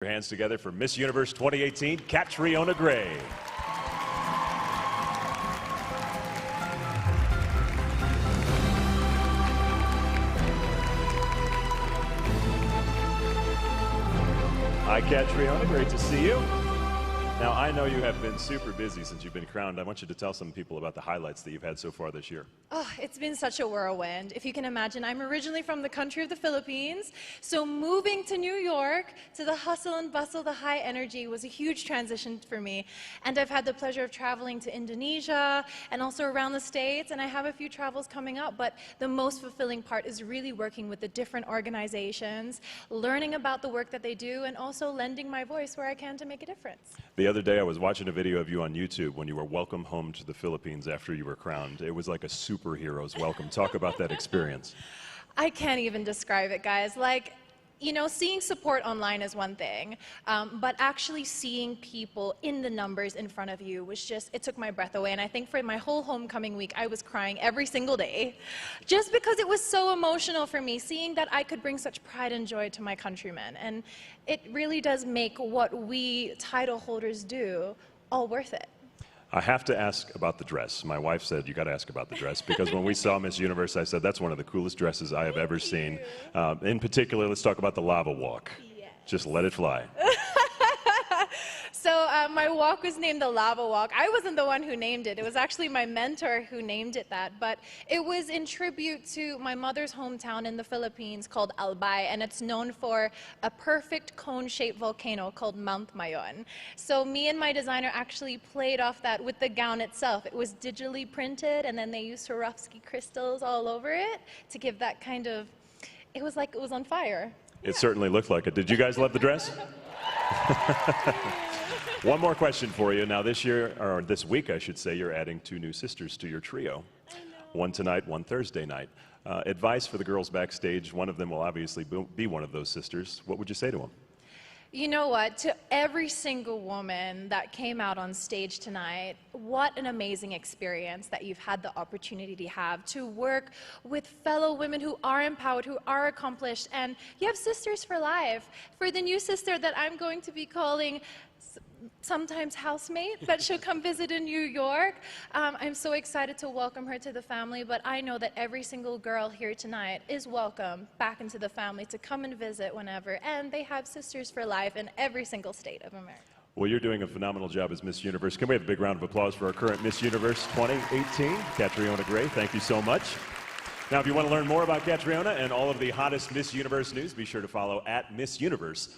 Your hands together for Miss Universe 2018, Catriona Gray. Hi, Catriona. Great to see you. Now, I know you have been super busy since you've been crowned. I want you to tell some people about the highlights that you've had so far this year. Oh, it's been such a whirlwind. If you can imagine, I'm originally from the country of the Philippines, so moving to New York, to the hustle and bustle, the high energy, was a huge transition for me. And I've had the pleasure of traveling to Indonesia and also around the States, and I have a few travels coming up, but the most fulfilling part is really working with the different organizations, learning about the work that they do, and also lending my voice where I can to make a difference. The other day, I was watching a video of you on YouTube when you were welcome home to the Philippines after you were crowned. It was like a superhero's welcome. Talk about that experience. I can't even describe it, guys. Like, you know, seeing support online is one thing, but actually seeing people in the numbers in front of you was just, it took my breath away. And I think for my whole homecoming week, I was crying every single day, just because it was so emotional for me, seeing that I could bring such pride and joy to my countrymen. And it really does make what we title holders do all worth it. I have to ask about the dress. My wife said, you got to ask about the dress, because when we saw Miss Universe, I said, that's one of the coolest dresses I have ever seen. In particular, let's talk about the lava walk. Yes. Just let it fly. So my walk was named the Lava Walk. I wasn't the one who named it. It was actually my mentor who named it that. But it was in tribute to my mother's hometown in the Philippines called Albay, and it's known for a perfect cone-shaped volcano called Mount Mayon. So me and my designer actually played off that with the gown itself. It was digitally printed, and then they used Swarovski crystals all over it to give that kind of, it was like it was on fire. It certainly looked like it. Did you guys love the dress? One more question for you. Now this year, or this week I should say, you're adding 2 new sisters to your trio. One tonight, one Thursday night. Advice for the girls backstage. One of them will obviously be one of those sisters. What would you say to them? You know what, to every single woman that came out on stage tonight, what an amazing experience that you've had the opportunity to have, to work with fellow women who are empowered, who are accomplished, and you have sisters for life. For the new sister that I'm going to be calling sometimes housemate, but she'll come visit in New York. I'm so excited to welcome her to the family, but I know that every single girl here tonight is welcome back into the family to come and visit whenever, and they have sisters for life in every single state of America. Well, you're doing a phenomenal job as Miss Universe. Can we have a big round of applause for our current Miss Universe 2018, Catriona Gray? Thank you so much. Now, if you want to learn more about Catriona and all of the hottest Miss Universe news, be sure to follow @Miss Universe